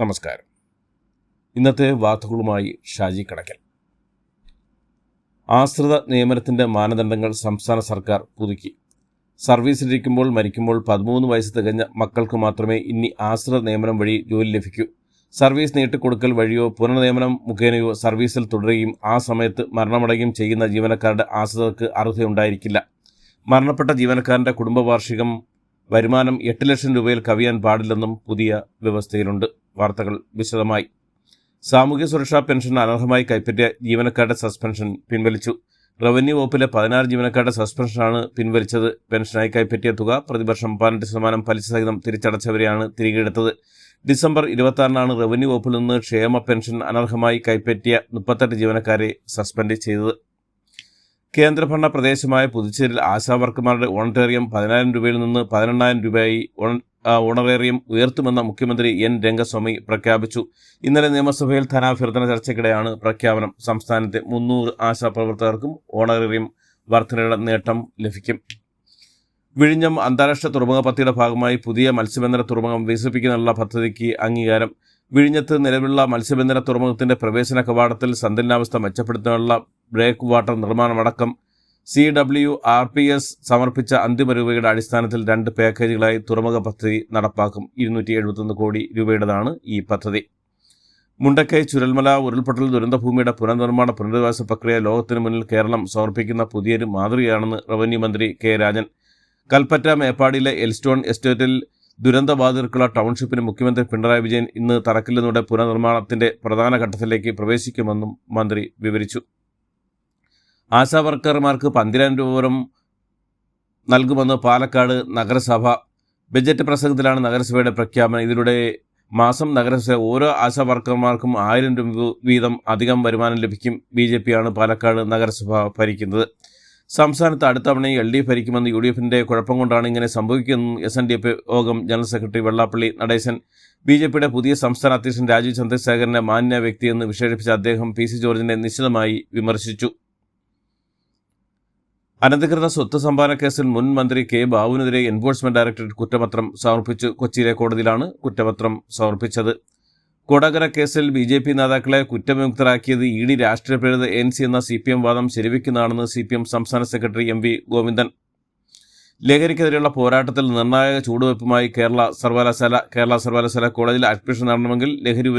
നമസ്കാരം. ഇന്നത്തെ വാർത്തകളുമായി ഷാജി കടക്കൽ. ആശ്രിത നിയമനത്തിൻ്റെ മാനദണ്ഡങ്ങൾ സംസ്ഥാന സർക്കാർ പുതുക്കി. സർവീസിലിരിക്കുമ്പോൾ മരിക്കുമ്പോൾ 13 വയസ്സ് തികഞ്ഞ മക്കൾക്ക് മാത്രമേ ഇനി ആശ്രിത നിയമനം വഴി ജോലി ലഭിക്കൂ. സർവീസ് നീട്ടിക്കൊടുക്കൽ വഴിയോ പുനർനിയമനം മുഖേനയോ സർവീസിൽ തുടരുകയും ആ സമയത്ത് മരണമടയുകയും ചെയ്യുന്ന ജീവനക്കാരുടെ ആശ്രിതർക്ക് അർഹതയുണ്ടായിരിക്കില്ല. മരണപ്പെട്ട ജീവനക്കാരൻ്റെ കുടുംബവാർഷികം വരുമാനം 8 ലക്ഷം രൂപയിൽ കവിയാൻ പാടില്ലെന്നും പുതിയ വ്യവസ്ഥയിലുണ്ട്. വാർത്തകൾ വിശദമായി. സാമൂഹ്യ സുരക്ഷാ പെൻഷൻ അനർഹമായി കൈപ്പറ്റിയ ജീവനക്കാരുടെ സസ്പെൻഷൻ പിൻവലിച്ചു. റവന്യൂ വകുപ്പിലെ 16 ജീവനക്കാരുടെ സസ്പെൻഷനാണ് പിൻവലിച്ചത്. പെൻഷനായി കൈപ്പറ്റിയ തുക പ്രതിവർഷം 18% പലിശ സഹിതം തിരിച്ചടച്ചവരെയാണ് തിരികെ എടുത്തത്. ഡിസംബർ 26-നാണ് റവന്യൂ വകുപ്പിൽ നിന്ന് ക്ഷേമ പെൻഷൻ അനർഹമായി കൈപ്പറ്റിയ 38 ജീവനക്കാരെ സസ്പെൻഡ് ചെയ്തത്. കേന്ദ്രഭരണ പ്രദേശമായ പുതുച്ചേരിയിൽ ആശാവർക്കർമാരുടെ ഓണറേറിയം 10,000 രൂപയിൽ നിന്ന് 18,000 രൂപയായി ഓണറേറിയം ഉയർത്തുമെന്ന മുഖ്യമന്ത്രി എൻ രംഗസ്വാമി പ്രഖ്യാപിച്ചു. ഇന്നലെ നിയമസഭയിൽ ധനാഭ്യർത്ഥന ചർച്ചയ്ക്കിടെയാണ് പ്രഖ്യാപനം. സംസ്ഥാനത്തെ 300 ആശാപ്രവർത്തകർക്കും ഓണറേറിയം വർധനയുടെ നേട്ടം ലഭിക്കും. വിഴിഞ്ഞം അന്താരാഷ്ട്ര തുറമുഖ പദ്ധതിയുടെ ഭാഗമായി പുതിയ മത്സ്യബന്ധന തുറമുഖം വികസിപ്പിക്കുന്നതിനുള്ള പദ്ധതിക്ക് അംഗീകാരം. വിഴിഞ്ഞത്ത് നിലവിലുള്ള മത്സ്യബന്ധന തുറമുഖത്തിന്റെ പ്രവേശന കവാടത്തിൽ സന്തുലനാവസ്ഥ മെച്ചപ്പെടുത്താനുള്ള ബ്രേക്ക് വാട്ടർ നിർമ്മാണമടക്കം CWRPS സമർപ്പിച്ച അന്തിമ രൂപയുടെ അടിസ്ഥാനത്തിൽ 2 പാക്കേജുകളായി തുറമുഖ പദ്ധതി നടപ്പാക്കും. 271 കോടി രൂപയുടേതാണ് ഈ പദ്ധതി. മുണ്ടക്കൈ ചുരൽമല ഉരുൾപൊട്ടൽ ദുരന്തഭൂമിയുടെ പുനർനിർമ്മാണ പ്രക്രിയ ലോകത്തിനു മുന്നിൽ കേരളം സമർപ്പിക്കുന്ന പുതിയൊരു മാതൃകയാണെന്ന് റവന്യൂ മന്ത്രി കെ രാജൻ. കൽപ്പറ്റ മേപ്പാടിയിലെ എൽസ്റ്റോൺ എസ്റ്റേറ്റിൽ ദുരന്തബാധിതർക്കുള്ള ടൗൺഷിപ്പിന് മുഖ്യമന്ത്രി പിണറായി വിജയൻ ഇന്ന് തറക്കല്ലിലൂടെ പുനർനിർമ്മാണത്തിന്റെ പ്രധാന ഘട്ടത്തിലേക്ക് പ്രവേശിക്കുമെന്നും മന്ത്രി വിവരിച്ചു. ആശാവർക്കർമാർക്ക് 12,000 രൂപ വരെ നൽകുമെന്ന് പാലക്കാട് നഗരസഭ. ബജറ്റ് പ്രസംഗത്തിലാണ് നഗരസഭയുടെ പ്രഖ്യാപനം. ഇതിലൂടെ മാസം നഗരസഭ ഓരോ ആശാവർക്കർമാർക്കും 1,000 രൂപ വീതം അധികം വരുമാനം ലഭിക്കും. BJP-യാണ് പാലക്കാട് നഗരസഭ ഭരിക്കുന്നത്. സംസ്ഥാനത്ത് അടുത്ത തവണയും LDF ഭരിക്കുമെന്ന് UDF-ന്റെ കുഴപ്പം കൊണ്ടാണ് ഇങ്ങനെ സംഭവിക്കുന്നതെന്നും SNDP യോഗം ജനറൽ സെക്രട്ടറി വെള്ളാപ്പള്ളി നടേശൻ. BJP-യുടെ പുതിയ സംസ്ഥാന അധ്യക്ഷൻ രാജീവ് ചന്ദ്രശേഖരനെ മാന്യ വ്യക്തിയെന്ന് വിശേഷിപ്പിച്ച അദ്ദേഹം PC ജോർജിനെ നിശിതമായി വിമർശിച്ചു. അനധികൃത സ്വത്ത് സംഭാവന കേസിൽ മുൻ മന്ത്രി K ബാബുവിനെതിരെ എൻഫോഴ്സ്മെന്റ് ഡയറക്ടറേറ്റ് കുറ്റപത്രം സമർപ്പിച്ചു. കൊച്ചിയിലെ കോടതിയിലാണ് കുറ്റപത്രം സമർപ്പിച്ചത്. കൊടകര കേസിൽ BJP നേതാക്കളെ കുറ്റവിമുക്തരാക്കിയത് ED രാഷ്ട്രീയ പ്രേരിത ANC എന്ന CPM വാദം ശരിവെക്കുന്നതാണെന്ന് CPM സംസ്ഥാന സെക്രട്ടറി MV ഗോവിന്ദൻ. ലഹരിക്കെതിരെയുള്ള പോരാട്ടത്തിൽ നിർണായക ചുവടുവയ്പുമായി കേരള സർവകലാശാല കോളേജിൽ അഡ്മിഷൻ നടത്തണമെങ്കിൽ ലഹരി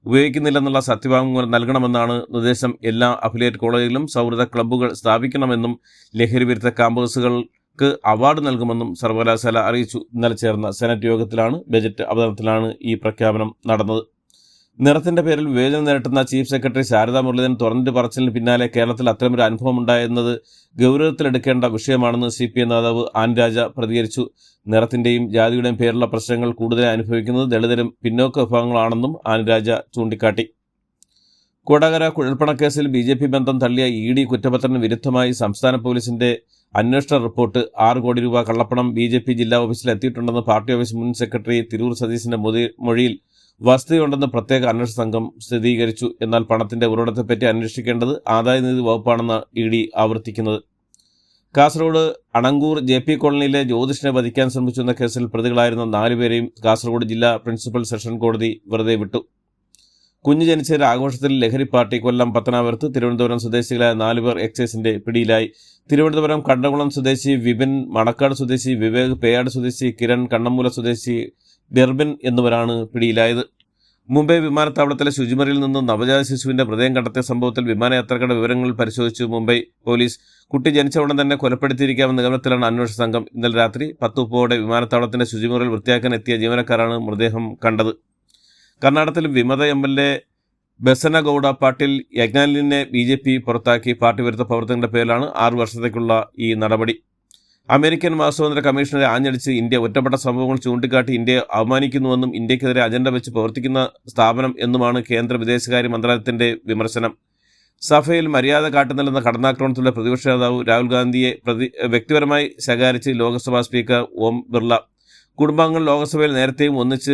ഉപയോഗിക്കുന്നില്ലെന്നുള്ള സത്യവാങ്മൂലം നൽകണമെന്നാണ് നിർദ്ദേശം. എല്ലാ അഫിലിയേറ്റ് കോളേജുകളിലും സൗഹൃദ ക്ലബ്ബുകൾ സ്ഥാപിക്കണമെന്നും ലഹരി വിരുദ്ധ ക്യാമ്പസുകൾക്ക് അവാർഡ് നൽകുമെന്നും സർവകലാശാല അറിയിച്ചു. ഇന്നലെ ചേർന്ന സെനറ്റ് യോഗത്തിലാണ് ബജറ്റ് അവതരണത്തിലാണ് ഈ പ്രഖ്യാപനം നടന്നത്. നിറത്തിന്റെ പേരിൽ വിവേചനം നേരിട്ടുന്ന ചീഫ് സെക്രട്ടറി ശാരദാ മുരളീധരൻ തുറന്നിട്ട് പറച്ചിലിന് പിന്നാലെ കേരളത്തിൽ അത്തരമൊരു അനുഭവം ഉണ്ടായെന്നത് ഗൗരവത്തിലെടുക്കേണ്ട വിഷയമാണെന്ന് CPM നേതാവ് ആൻ രാജ പ്രതികരിച്ചു. നിറത്തിന്റെയും ജാതിയുടെയും പേരിലുള്ള പ്രശ്നങ്ങൾ കൂടുതലായി അനുഭവിക്കുന്നത് ദളിതരും പിന്നോക്ക വിഭാഗങ്ങളാണെന്നും ആൻ രാജ ചൂണ്ടിക്കാട്ടി. കൊടകര കുഴൽപ്പണക്കേസിൽ BJP ബന്ധം തള്ളിയ ED കുറ്റപത്രത്തിന് വിരുദ്ധമായി സംസ്ഥാന പോലീസിന്റെ അന്വേഷണ റിപ്പോർട്ട്. 6 കോടി രൂപ കള്ളപ്പണം BJP ജില്ലാ ഓഫീസിൽ എത്തിയിട്ടുണ്ടെന്ന് പാർട്ടി ഓഫീസ് മുൻ സെക്രട്ടറി തിരൂർ സതീശിന്റെ മൊഴിയിൽ വസ്തുതയുണ്ടെന്ന് പ്രത്യേക അന്വേഷണ സംഘം സ്ഥിരീകരിച്ചു. എന്നാൽ പണത്തിന്റെ ഉറവിടത്തെപ്പറ്റി അന്വേഷിക്കേണ്ടത് ആദായനികുതി വകുപ്പാണെന്ന് ED ആവർത്തിക്കുന്നത്. കാസർഗോഡ് അണങ്കൂർ JP കോളനിയിലെ ജ്യോതിഷിനെ വധിക്കാൻ ശ്രമിച്ചെന്ന കേസിൽ പ്രതികളായിരുന്ന 4 പേരെയും കാസർഗോഡ് ജില്ലാ പ്രിൻസിപ്പൽ സെഷൻ കോടതി വെറുതെ വിട്ടു. കുഞ്ഞു ജനിച്ചതിന്റെ ആഘോഷത്തിൽ ലഹരി പാർട്ടി. കൊല്ലം പത്തനാപുരത്ത് തിരുവനന്തപുരം സ്വദേശികളായ 4 പേർ എക്സൈസിന്റെ പിടിയിലായി. തിരുവനന്തപുരം കണ്ടകുളം സ്വദേശി വിപിൻ, മണക്കാട് സ്വദേശി വിവേക്, പേയാട് സ്വദേശി കിരൺ, കണ്ണമ്മൂല സ്വദേശി ഡെർബിൻ എന്നിവരാണ് പിടിയിലായത്. മുംബൈ വിമാനത്താവളത്തിലെ ശുചിമുറിയിൽ നിന്ന് നവജാത ശിശുവിന്റെ മൃതദേഹം കണ്ടെത്തിയ സംഭവത്തിൽ വിമാനയാത്രക്കാരുടെ വിവരങ്ങൾ പരിശോധിച്ചു മുംബൈ പോലീസ്. കുട്ടി ജനിച്ച ഉടൻ തന്നെ കൊലപ്പെടുത്തിയിരിക്കാമെന്ന നിഗമനത്തിലാണ് അന്വേഷണ സംഘം. ഇന്നലെ രാത്രി 10:30 വിമാനത്താവളത്തിന്റെ ശുചിമുറിയിൽ വൃത്തിയാക്കാൻ എത്തിയ ജീവനക്കാരാണ് മൃതദേഹം കണ്ടത്. കർണാടകത്തിൽ വിമത MLA ബസനഗൌഡ പാട്ടീൽ യജ്ഞാലിനെ BJP പുറത്താക്കി. പാർട്ടി വിരുദ്ധ പ്രവർത്തനങ്ങളുടെ പേരിലാണ് 6 വർഷത്തേക്കുള്ള ഈ നടപടി. അമേരിക്കൻ മാസോന്തര കമ്മീഷണറെ ആഞ്ഞടിച്ച് ഇന്ത്യ ഒറ്റപ്പെട്ട സംഭവങ്ങൾ ചൂണ്ടിക്കാട്ടി ഇന്ത്യയെ അവമാനിക്കുന്നുവെന്നും ഇന്ത്യക്കെതിരെ അജണ്ട വെച്ച് പ്രവർത്തിക്കുന്ന സ്ഥാപനം എന്നുമാണ് കേന്ദ്ര വിദേശകാര്യ മന്ത്രാലയത്തിന്റെ വിമർശനം. സഭയിൽ മര്യാദ കാട്ടുന്നില്ലെന്ന കടന്നാക്രമണത്തിലൂടെ പ്രതിപക്ഷ നേതാവ് രാഹുൽ ഗാന്ധിയെ വ്യക്തിപരമായി ശകാരിച്ച് ലോക്സഭാ സ്പീക്കർ ഓം ബിർള. കുടുംബാംഗങ്ങൾ ലോക്സഭയിൽ നേരത്തെയും ഒന്നിച്ച്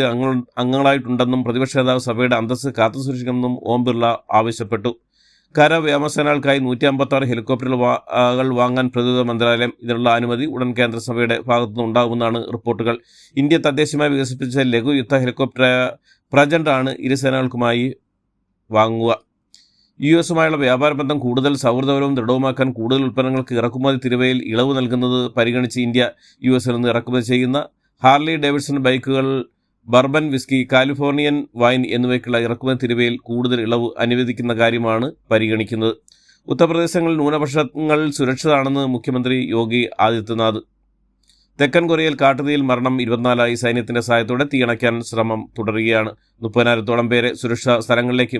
അംഗങ്ങളായിട്ടുണ്ടെന്നും പ്രതിപക്ഷ നേതാവ് സഭയുടെ അന്തസ്സ് കാത്തുസൂക്ഷിക്കണമെന്നും ഓം ബിർള ആവശ്യപ്പെട്ടു. കര വ്യോമസേനകൾക്കായി 156 ഹെലികോപ്റ്ററുകൾ വാങ്ങാൻ പ്രതിരോധ മന്ത്രാലയം. ഇതിനുള്ള അനുമതി ഉടൻ കേന്ദ്രസഭയുടെ ഭാഗത്തുനിന്ന് ഉണ്ടാകുമെന്നാണ് റിപ്പോർട്ടുകൾ. ഇന്ത്യ തദ്ദേശീയമായി വികസിപ്പിച്ച ലഘു യുദ്ധ ഹെലികോപ്റ്ററായ പ്രജൻ്റാണ് ഇരു സേനകൾക്കുമായി വാങ്ങുക. US-ഉമായുള്ള വ്യാപാര ബന്ധം കൂടുതൽ സൗഹൃദപരവും ദൃഢവുമാക്കാൻ കൂടുതൽ ഉൽപ്പന്നങ്ങൾക്ക് ഇറക്കുമതി തീരുവയിൽ ഇളവ് നൽകുന്നത് പരിഗണിച്ച് ഇന്ത്യ US-ൽ നിന്ന് ഇറക്കുമതി ചെയ്യുന്ന ഹാർലി ഡേവിഡ്സൺ ബൈക്കുകൾ, ബർബൻ വിസ്കി, കാലിഫോർണിയൻ വൈൻ എന്നിവയ്ക്കുള്ള ഇറക്കുമതി തീരുവയിൽ കൂടുതൽ ഇളവ് അനുവദിക്കുന്ന കാര്യമാണ് പരിഗണിക്കുന്നത്. ഉത്തർപ്രദേശിൽ ന്യൂനപക്ഷങ്ങൾ സുരക്ഷിതരാണെന്ന് മുഖ്യമന്ത്രി യോഗി ആദിത്യനാഥ്. തെക്കൻ കൊറിയയിൽ കാട്ടുതീയിൽ മരണം 24ആയി. സൈന്യത്തിന്റെ സഹായത്തോടെ തീയണയ്ക്കാൻ ശ്രമം തുടരുകയാണ്. 30,000-ഓളം പേരെ സുരക്ഷാ സ്ഥലങ്ങളിലേക്ക്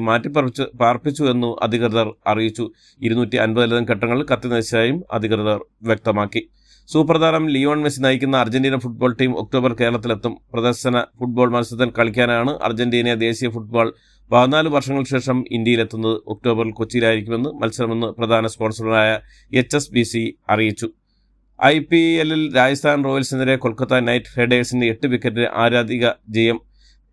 പാർപ്പിച്ചു എന്ന് അധികൃതർ അറിയിച്ചു. 250-ലധികം ഘട്ടങ്ങളിൽ കത്തിനശിച്ചതായും അധികൃതർ വ്യക്തമാക്കി. സൂപ്പർ താരം ലിയോൺ മെസ്സി നയിക്കുന്ന അർജന്റീന ഫുട്ബോൾ ടീം ഒക്ടോബർ കേരളത്തിലെത്തും. പ്രദർശന ഫുട്ബോൾ മത്സരത്തിൽ കളിക്കാനാണ് അർജന്റീന ദേശീയ ഫുട്ബോൾ 14 വർഷങ്ങൾക്ക് ശേഷം ഇന്ത്യയിലെത്തുന്നത്. ഒക്ടോബറിൽ കൊച്ചിയിലായിരിക്കുമെന്ന് മത്സരമെന്ന് പ്രധാന സ്പോൺസറായ HSBC അറിയിച്ചു. IPL-ൽ രാജസ്ഥാൻ റോയൽസിനെതിരെ കൊൽക്കത്ത നൈറ്റ് റൈഡേഴ്സിന് 8 വിക്കറ്റ് ആരാധിക ജയം.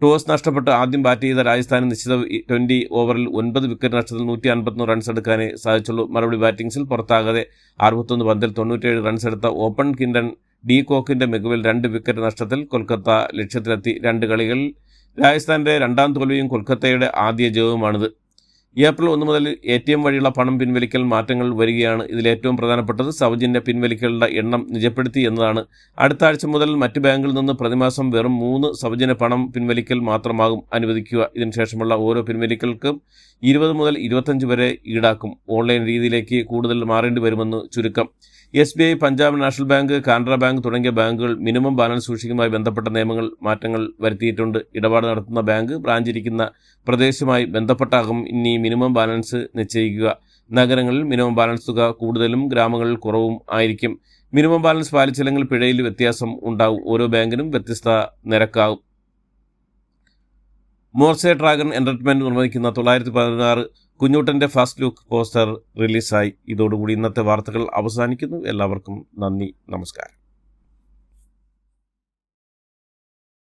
ടോസ് നഷ്ടപ്പെട്ട് ആദ്യം ബാറ്റ് ചെയ്ത രാജസ്ഥാന് നിശ്ചിത 20 ഓവറിൽ 9 വിക്കറ്റ് നഷ്ടത്തിൽ 151 റൺസ് എടുക്കാനേ സാധിച്ചുള്ളൂ. മറുപടി ബാറ്റിംഗ്സിൽ പുറത്താകാതെ 61 പന്തിൽ 97 റൺസ് എടുത്ത ഓപ്പൺ കിൻഡൻ ഡി കോക്കിന്റെ മികവിൽ 2 വിക്കറ്റ് നഷ്ടത്തിൽ കൊൽക്കത്ത ലക്ഷ്യത്തിലെത്തി. 2 കളികളിൽ രാജസ്ഥാന്റെ രണ്ടാം തോൽവിയും കൊൽക്കത്തയുടെ ആദ്യ ജയവുമാണിത്. ഏപ്രിൽ 1 മുതൽ ATM വഴിയുള്ള പണം പിൻവലിക്കൽ മാറ്റങ്ങൾ വരികയാണ്. ഇതിലേറ്റവും പ്രധാനപ്പെട്ടത് സൗജന്യ പിൻവലിക്കലുടെ എണ്ണം നിജപ്പെടുത്തി എന്നതാണ്. അടുത്ത ആഴ്ച മുതൽ മറ്റ് ബാങ്കുകളിൽ നിന്ന് പ്രതിമാസം വെറും 3 സൗജന്യ പണം പിൻവലിക്കൽ മാത്രമാകും അനുവദിക്കുക. ഇതിനുശേഷമുള്ള ഓരോ പിൻവലിക്കൽക്കും 20 മുതൽ 25 വരെ ഈടാക്കും. ഓൺലൈൻ രീതിയിലേക്ക് കൂടുതൽ മാറേണ്ടി വരുമെന്ന് ചുരുക്കം. SBI, Punjab national bank, Canara bank തുടങ്ങിയ ബാങ്കുകൾ മിനിമം ബാലൻസ് സൂക്ഷിക്കുന്നതുമായി ബന്ധപ്പെട്ട മാറ്റങ്ങൾ വരുത്തിയിട്ടുണ്ട്. ഇടപാട് നടത്തുന്ന ബാങ്ക് ബ്രാഞ്ചിരിക്കുന്ന പ്രദേശവുമായി ബന്ധപ്പെട്ടാകും ഇനി മിനിമം ബാലൻസ് നിശ്ചയിക്കുക. നഗരങ്ങളിൽ മിനിമം ബാലൻസ് തുക കൂടുതലും ഗ്രാമങ്ങളിൽ കുറവും ആയിരിക്കും. മിനിമം ബാലൻസ് പാലിച്ചില്ലെങ്കിൽ പിഴയിൽ വ്യത്യാസം ഉണ്ടാവും. ഓരോ ബാങ്കിനും വ്യത്യസ്ത നിരക്കാവും. മോർസെ ഡ്രാഗൺ എൻ്റർടൈൻമെൻറ്റ് നിർമ്മിക്കുന്ന 916 കുഞ്ഞൂട്ടൻ്റെ ഫസ്റ്റ് ലുക്ക് പോസ്റ്റർ റിലീസായി. ഇതോടുകൂടി ഇന്നത്തെ വാർത്തകൾ അവസാനിക്കുന്നു. എല്ലാവർക്കും നന്ദി, നമസ്കാരം.